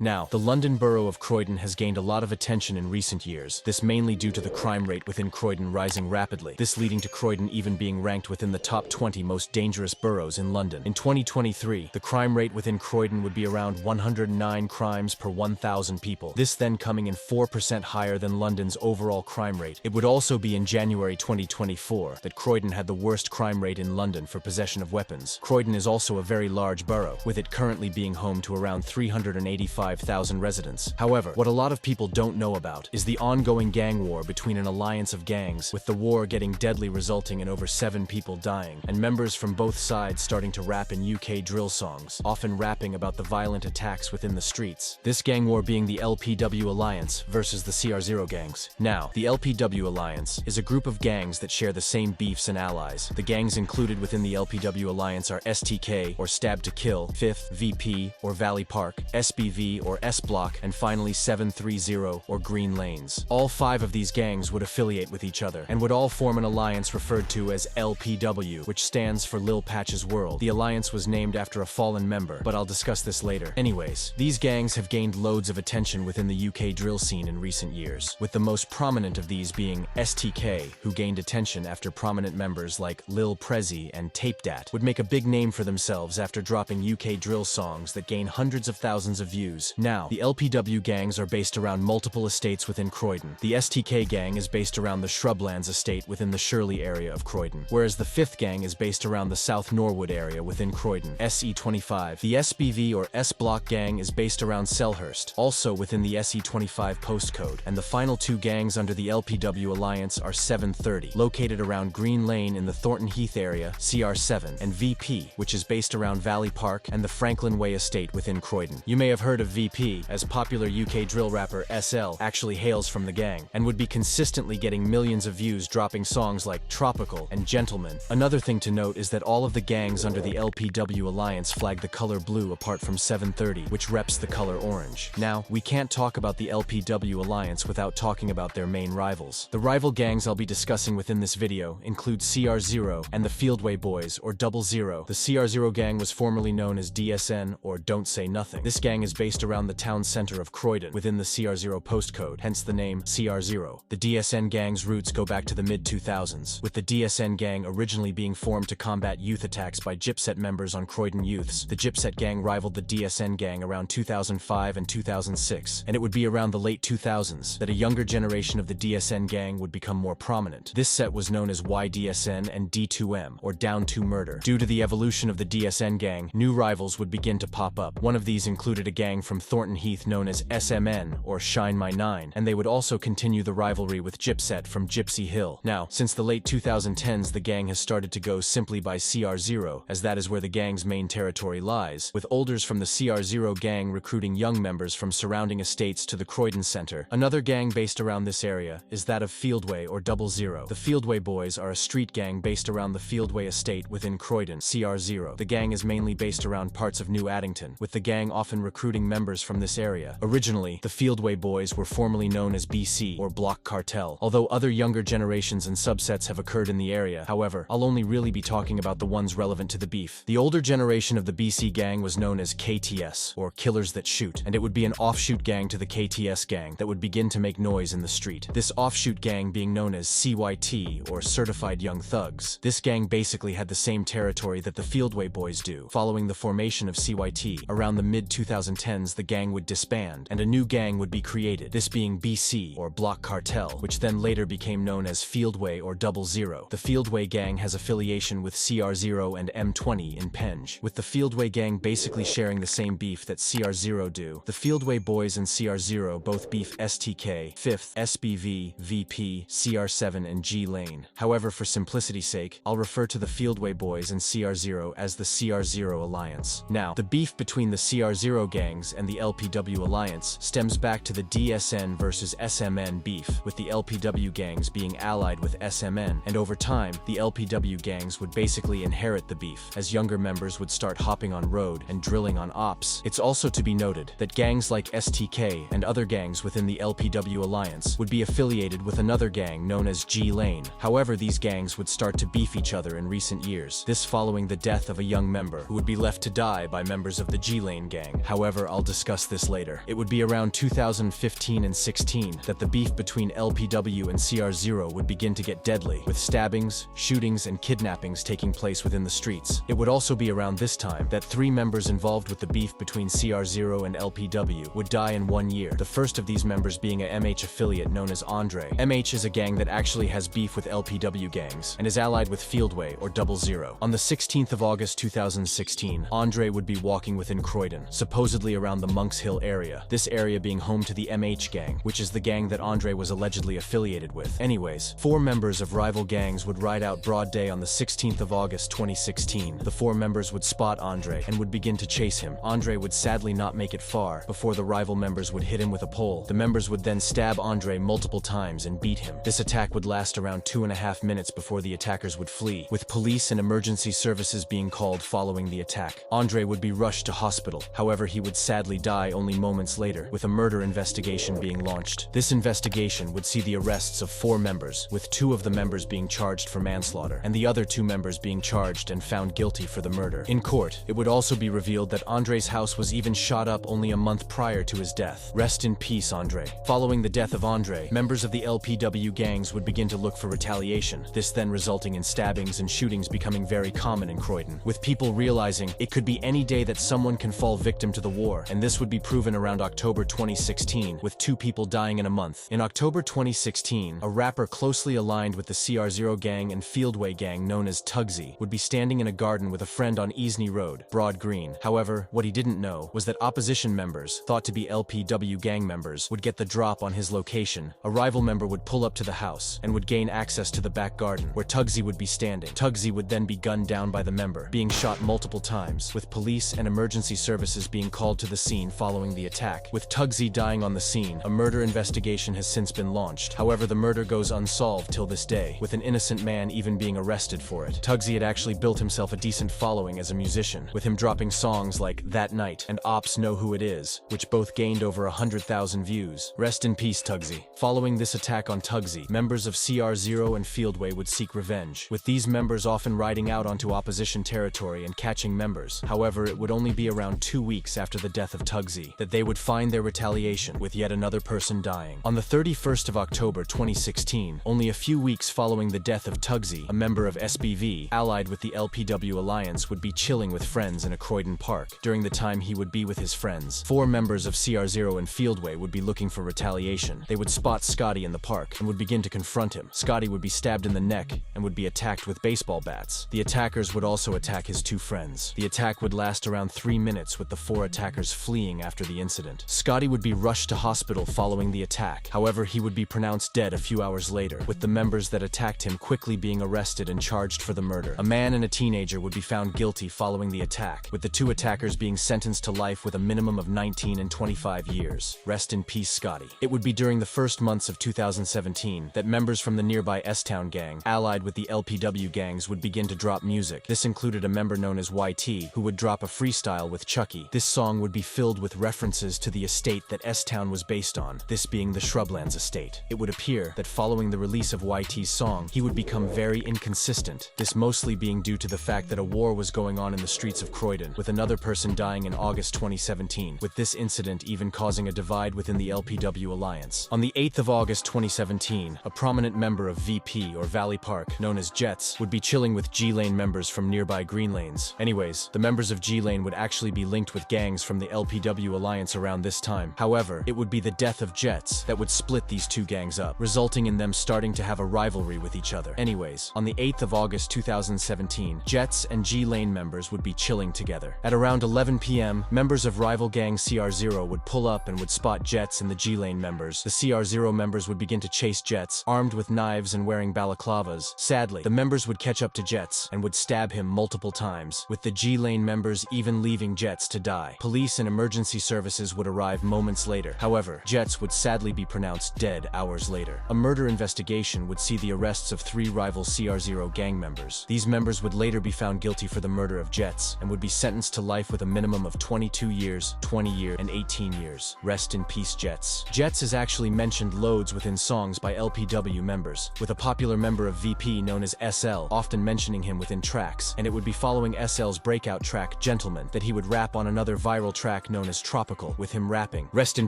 Now, the London borough of Croydon has gained a lot of attention in recent years, this mainly due to the crime rate within Croydon rising rapidly, this leading to Croydon even being ranked within the top 20 most dangerous boroughs in London. In 2023, the crime rate within Croydon would be around 109 crimes per 1,000 people, this then coming in 4% higher than London's overall crime rate. It would also be in January 2024 that Croydon had the worst crime rate in London for possession of weapons. Croydon is also a very large borough, with it currently being home to around 385,000 residents. However, what a lot of people don't know about is the ongoing gang war between an alliance of gangs, with the war getting deadly, resulting in over 7 people dying, and members from both sides starting to rap in UK drill songs, often rapping about the violent attacks within the streets. This gang war being the LPW alliance versus the CR0 gangs. Now, the LPW alliance is a group of gangs that share the same beefs and allies. The gangs included within the LPW alliance are STK or Stab to Kill, 5th VP or Valley Park, SBV or S Block, and finally 730 or Green Lanes. All 5 of these gangs would affiliate with each other and would all form an alliance referred to as LPW, which stands for Lil Patch's World. The alliance was named after a fallen member, but I'll discuss this later. Anyways, these gangs have gained loads of attention within the UK drill scene in recent years, with the most prominent of these being STK, who gained attention after prominent members like Lil Prezi and Tape Dat would make a big name for themselves after dropping UK drill songs that gain hundreds of thousands of views. Now, the LPW gangs are based around multiple estates within Croydon. The STK gang is based around the Shrublands estate within the Shirley area of Croydon, whereas the 5th gang is based around the South Norwood area within Croydon, SE25. The SBV or S Block gang is based around Selhurst, also within the SE25 postcode, and the final 2 gangs under the LPW alliance are 730, located around Green Lane in the Thornton Heath area, CR7, and VP, which is based around Valley Park and the Franklin Way estate within Croydon. You may have heard of VP, as popular UK drill rapper SL actually hails from the gang, and would be consistently getting millions of views dropping songs like Tropical and Gentleman. Another thing to note is that all of the gangs under the LPW alliance flag the color blue apart from 730, which reps the color orange. Now, we can't talk about the LPW alliance without talking about their main rivals. The rival gangs I'll be discussing within this video include CR0 and the Fieldway Boys or 00. The CR0 gang was formerly known as DSN or Don't Say Nothing. This gang is based around the town center of Croydon within the CR0 postcode, hence the name CR0. The DSN gang's roots go back to the mid-2000s, with the DSN gang originally being formed to combat youth attacks by Gypset members on Croydon youths. The Gypset gang rivaled the DSN gang around 2005 and 2006, and it would be around the late 2000s that a younger generation of the DSN gang would become more prominent. This set was known as YDSN and D2M, or Down to Murder. Due to the evolution of the DSN gang, new rivals would begin to pop up. One of these included a gang from Thornton Heath known as SMN, or Shine My Nine, and they would also continue the rivalry with Gypset from Gypsy Hill. Now, since the late 2010s, the gang has started to go simply by CR0, as that is where the gang's main territory lies, with olders from the CR0 gang recruiting young members from surrounding estates to the Croydon Center. Another gang based around this area is that of Fieldway or 00. The Fieldway Boys are a street gang based around the Fieldway estate within Croydon, CR0. The gang is mainly based around parts of New Addington, with the gang often recruiting members from this area. Originally, the Fieldway Boys were formerly known as BC or Block Cartel, although other younger generations and subsets have occurred in the area. However, I'll only really be talking about the ones relevant to the beef. The older generation of the BC gang was known as KTS, or Killers That Shoot, and it would be an offshoot gang to the KTS gang that would begin to make noise in the street. This offshoot gang being known as CYT, or Certified Young Thugs. This gang basically had the same territory that the Fieldway Boys do. Following the formation of CYT, around the mid-2010s the gang would disband, and a new gang would be created, this being BC, or Block Cartel, which then later became known as Fieldway or 00. The Fieldway gang has affiliation with CR0 and M20 in Penge, with the Fieldway gang basically sharing the same beef that CR0 do. The Fieldway Boys and CR0 both beef STK, 5th, SBV, VP, CR7 and G Lane. However, for simplicity's sake, I'll refer to the Fieldway Boys and CR0 as the CR0 Alliance. Now, the beef between the CR0 gangs and the LPW Alliance stems back to the DSN versus SMN beef, with the LPW gangs being allied with SMN, and over time, the LPW gangs would basically inherit the beef, as younger members would start hopping on road and drilling on ops. It's also to be noted that gangs like STK and other gangs within the LPW Alliance would be affiliated with another gang known as G Lane. However, these gangs would start to beef each other in recent years, this following the death of a young member who would be left to die by members of the G Lane gang. However, I'll discuss this later. It would be around 2015 and 16 that the beef between LPW and CR0 would begin to get deadly, with stabbings, shootings, and kidnappings taking place within the streets. It would also be around this time that 3 members involved with the beef between CR0 and LPW would die in 1 year, the first of these members being a MH affiliate known as Andre. MH is a gang that actually has beef with LPW gangs, and is allied with Fieldway or 00. On the 16th of August 2016, Andre would be walking within Croydon, supposedly around the Monks Hill area, this area being home to the MH gang, which is the gang that Andre was allegedly affiliated with. Anyways, 4 members of rival gangs would ride out broad day on the 16th of August 2016. The 4 members would spot Andre and would begin to chase him. Andre would sadly not make it far before the rival members would hit him with a pole. The members would then stab Andre multiple times and beat him. This attack would last around 2.5 minutes before the attackers would flee, with police and emergency services being called following the attack. Andre would be rushed to hospital. However, he would sadly die only moments later, with a murder investigation being launched. This investigation would see the arrests of 4 members, with 2 of the members being charged for manslaughter, and the other 2 members being charged and found guilty for the murder. In court, it would also be revealed that Andre's house was even shot up only a month prior to his death. Rest in peace, Andre. Following the death of Andre, members of the LPW gangs would begin to look for retaliation, this then resulting in stabbings and shootings becoming very common in Croydon, with people realizing it could be any day that someone can fall victim to the war, and this would be proven around October 2016, with 2 people dying in a month. In October 2016, a rapper closely aligned with the CR0 gang and Fieldway gang known as Tuggzy would be standing in a garden with a friend on Easney Road, Broad Green. However, what he didn't know was that opposition members, thought to be LPW gang members, would get the drop on his location. A rival member would pull up to the house and would gain access to the back garden where Tuggzy would be standing. Tuggzy would then be gunned down by the member, being shot multiple times, with police and emergency services being called to the scene following the attack. With Tuggzy dying on the scene, a murder investigation has since been launched. However, the murder goes unsolved till this day, with an innocent man even being arrested for it. Tuggzy had actually built himself a decent following as a musician, with him dropping songs like That Night and Ops Know Who It Is, which both gained over 100,000 views. Rest in peace, Tuggzy. Following this attack on Tuggzy, members of CR0 and Fieldway would seek revenge, with these members often riding out onto opposition territory and catching members. However, it would only be around 2 weeks after the death of Tuggzy that they would find their retaliation, with yet another person dying. On the 31st of October 2016, only a few weeks following the death of Tuggzy, a member of SBV, allied with the LPW Alliance, would be chilling with friends in a Croydon park. During the time he would be with his friends, 4 members of CR0 and Fieldway would be looking for retaliation. They would spot Scotty in the park and would begin to confront him. Scotty would be stabbed in the neck and would be attacked with baseball bats. The attackers would also attack his 2 friends. The attack would last around 3 minutes, with the 4 attackers fleeing after the incident. Scotty would be rushed to hospital following the attack. However, he would be pronounced dead a few hours later, with the members that attacked him quickly being arrested and charged for the murder. A man and a teenager would be found guilty following the attack, with the 2 attackers being sentenced to life with a minimum of 19 and 25 years. Rest in peace, Scotty. It would be during the first months of 2017 that members from the nearby S-Town gang, allied with the LPW gangs, would begin to drop music. This included a member known as YT, who would drop a freestyle with Chucky. This song would be filled with references to the estate that S-Town was based on, this being the Shrublands estate. It would appear that following the release of YT's song, he would become very inconsistent, this mostly being due to the fact that a war was going on in the streets of Croydon, with another person dying in August 2017, with this incident even causing a divide within the LPW Alliance. On the 8th of August 2017, a prominent member of VP or Valley Park, known as Jetz, would be chilling with G-Lane members from nearby Green Lanes. Anyways, the members of G-Lane would actually be linked with gangs from the LPW Alliance around this time. However, it would be the death of Jetz that would split these 2 gangs up, resulting in them starting to have a rivalry with each other. Anyways, on the 8th of August 2017, Jetz and G-Lane members would be chilling together. At around 11 p.m., members of rival gang CR0 would pull up and would spot Jetz and the G-Lane members. The CR0 members would begin to chase Jetz, armed with knives and wearing balaclavas. Sadly, the members would catch up to Jetz and would stab him multiple times, with the G-Lane members even leaving Jetz to die. Police and emergency services would arrive moments later. However, Jetz would sadly be pronounced dead hours later. A murder investigation would see the arrests of 3 rival CR0 gang members. These members would later be found guilty for the murder of Jetz and would be sentenced to life with a minimum of 22 years, 20 years, and 18 years. Rest in peace, Jetz. Jetz is actually mentioned loads within songs by LPW members, with a popular member of VP known as SL often mentioning him within tracks, and it would be following SL's breakout track, Gentleman, that he would rap on another viral track track known as Tropical, with him rapping, "Rest in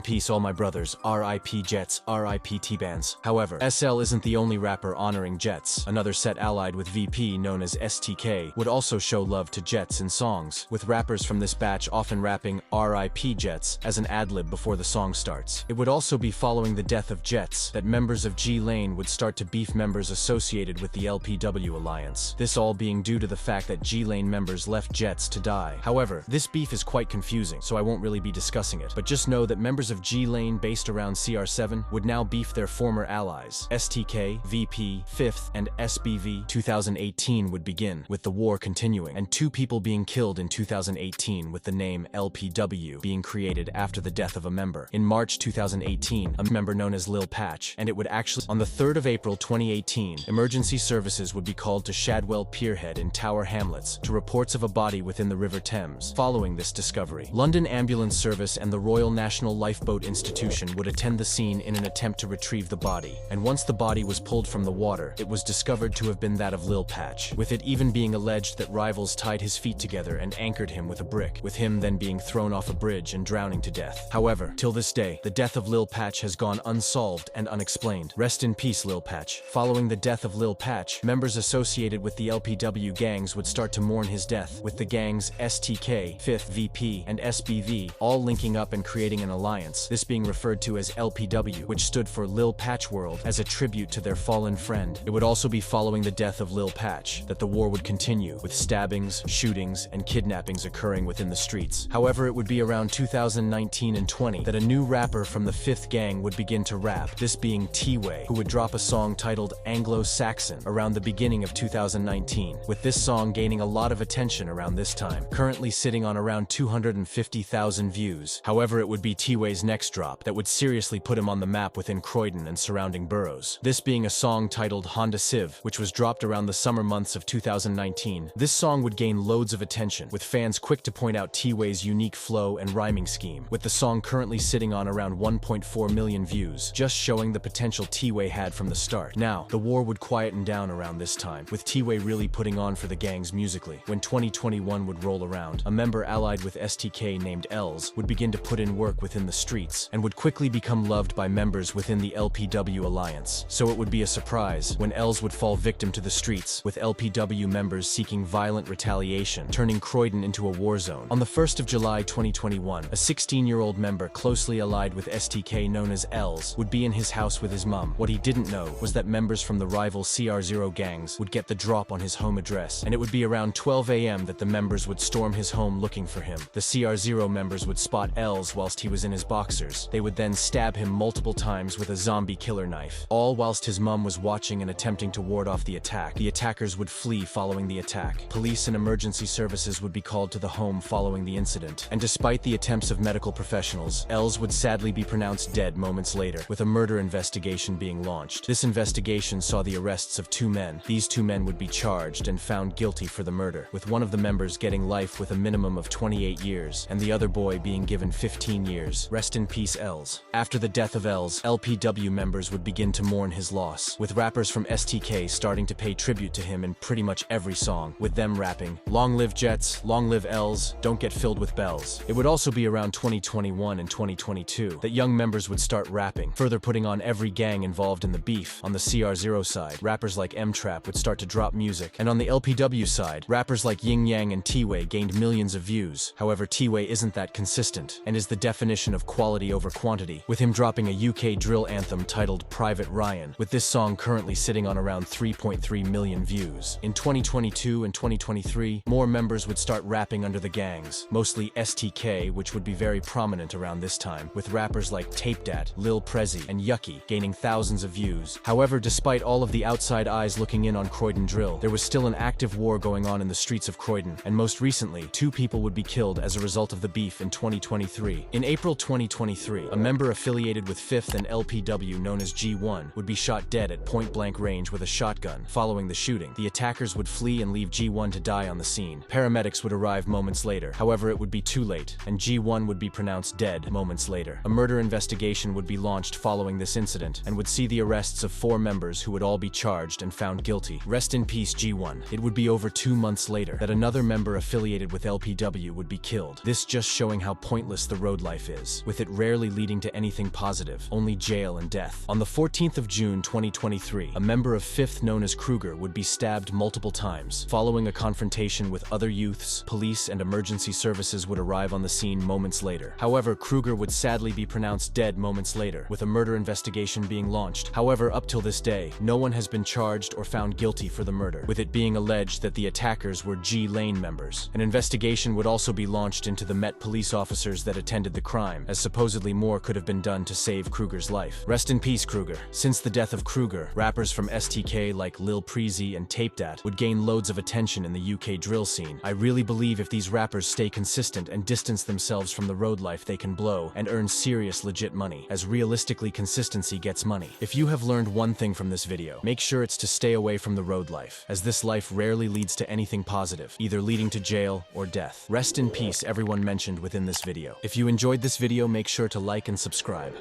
peace all my brothers, R.I.P. Jetz, R.I.P. T-Bands." However, SL isn't the only rapper honoring Jetz. Another set allied with VP known as STK would also show love to Jetz in songs, with rappers from this batch often rapping R.I.P. Jetz as an ad-lib before the song starts. It would also be following the death of Jetz that members of G-Lane would start to beef members associated with the LPW alliance, this all being due to the fact that G-Lane members left Jetz to die. However, this beef is quite confusing, so I won't really be discussing it, but just know that members of G-Lane based around CR7 would now beef their former allies. STK, VP, 5th, and SBV. 2018 would begin, with the war continuing, and 2 people being killed in 2018 with the name LPW being created after the death of a member. In March 2018, a member known as Lil Patch, and it would actually, on the 3rd of April 2018, emergency services would be called to Shadwell Pierhead in Tower Hamlets to reports of a body within the River Thames. Following this discovery, London Ambulance Service and the Royal National Lifeboat Institution would attend the scene in an attempt to retrieve the body, and once the body was pulled from the water, it was discovered to have been that of Lil Patch, with it even being alleged that rivals tied his feet together and anchored him with a brick, with him then being thrown off a bridge and drowning to death. However, till this day, the death of Lil Patch has gone unsolved and unexplained. Rest in peace, Lil Patch. Following the death of Lil Patch, members associated with the LPW gangs would start to mourn his death, with the gangs STK, 5th VP, and SBV all linking up and creating an alliance, this being referred to as LPW, which stood for Lil Patch World, as a tribute to their fallen friend. It would also be following the death of Lil Patch that the war would continue, with stabbings, shootings, and kidnappings occurring within the streets. However, it would be around 2019 and 20 that a new rapper from the 5th gang would begin to rap, this being T-Way, who would drop a song titled Anglo-Saxon around the beginning of 2019, with this song gaining a lot of attention around this time, currently sitting on around 250,000 views. However, it would be T-Way's next drop that would seriously put him on the map within Croydon and surrounding boroughs, this being a song titled Honda Civ, which was dropped around the summer months of 2019. This song would gain loads of attention, with fans quick to point out T-Way's unique flow and rhyming scheme, with the song currently sitting on around 1.4 million views, just showing the potential T-Way had from the start. Now, the war would quieten down around this time, with T-Way really putting on for the gangs musically. When 2021 would roll around, a member allied with STK named Els would begin to put in work within the streets, and would quickly become loved by members within the LPW alliance. So it would be a surprise when Els would fall victim to the streets, with LPW members seeking violent retaliation, turning Croydon into a war zone. On the 1st of July 2021, a 16-year-old member closely allied with STK known as Els would be in his house with his mum. What he didn't know was that members from the rival CR0 gangs would get the drop on his home address, and it would be around 12 AM that the members would storm his home looking for him. The CR0 members would spot Els whilst he was in his boxers. They would then stab him multiple times with a zombie killer knife, all whilst his mum was watching and attempting to ward off the attack. The attackers would flee following the attack. Police and emergency services would be called to the home following the incident, and despite the attempts of medical professionals, Els would sadly be pronounced dead moments later, with a murder investigation being launched. This investigation saw the arrests of 2 men. These 2 men would be charged and found guilty for the murder, with one of the members getting life with a minimum of 28 years, and the other boy being given 15 years. Rest in peace, Els. After the death of Els, LPW members would begin to mourn his loss, with rappers from STK starting to pay tribute to him in pretty much every song, with them rapping, "Long live Jetz, long live Els, don't get filled with bells." It would also be around 2021 and 2022 that young members would start rapping, further putting on every gang involved in the beef. On the CR0 side, rappers like mtrap would start to drop music, and on the LPW side, rappers like Yin Yang and T-Way gained millions of views. However, T-Way isn't that consistent, and is the definition of quality over quantity, with him dropping a UK drill anthem titled Private Ryan, with this song currently sitting on around 3.3 million views. In 2022 and 2023, more members would start rapping under the gangs, mostly STK, which would be very prominent around this time, with rappers like Tape Dat, Lil Prezi, and Yucky gaining thousands of views. However, despite all of the outside eyes looking in on Croydon drill, there was still an active war going on in the streets of Croydon, and most recently, 2 people would be killed as a result of the beef in 2023. In April 2023, a member affiliated with 5th and LPW known as G1 would be shot dead at point-blank range with a shotgun. Following the shooting, the attackers would flee and leave G1 to die on the scene. Paramedics would arrive moments later. However, it would be too late, and G1 would be pronounced dead moments later. A murder investigation would be launched following this incident, and would see the arrests of 4 members who would all be charged and found guilty. Rest in peace, G1. It would be over 2 months later that another member affiliated with LPW would be killed. This just just showing how pointless the road life is, with it rarely leading to anything positive, only jail and death. On the 14th of June 2023, a member of 5th known as Krueger would be stabbed multiple times. Following a confrontation with other youths, police and emergency services would arrive on the scene moments later. However, Krueger would sadly be pronounced dead moments later, with a murder investigation being launched. However, up till this day, no one has been charged or found guilty for the murder, with it being alleged that the attackers were G Lane members. An investigation would also be launched into the Met police officers that attended the crime, as supposedly more could have been done to save Krueger's life. Rest in peace, Krueger. Since the death of Krueger, rappers from STK like Lil Preezy and TapeDat would gain loads of attention in the UK drill scene. I really believe if these rappers stay consistent and distance themselves from the road life, they can blow and earn serious legit money, as realistically consistency gets money. If you have learned one thing from this video, make sure it's to stay away from the road life, as this life rarely leads to anything positive, either leading to jail or death. Rest in peace everyone mentioned within this video. If you enjoyed this video, make sure to like and subscribe.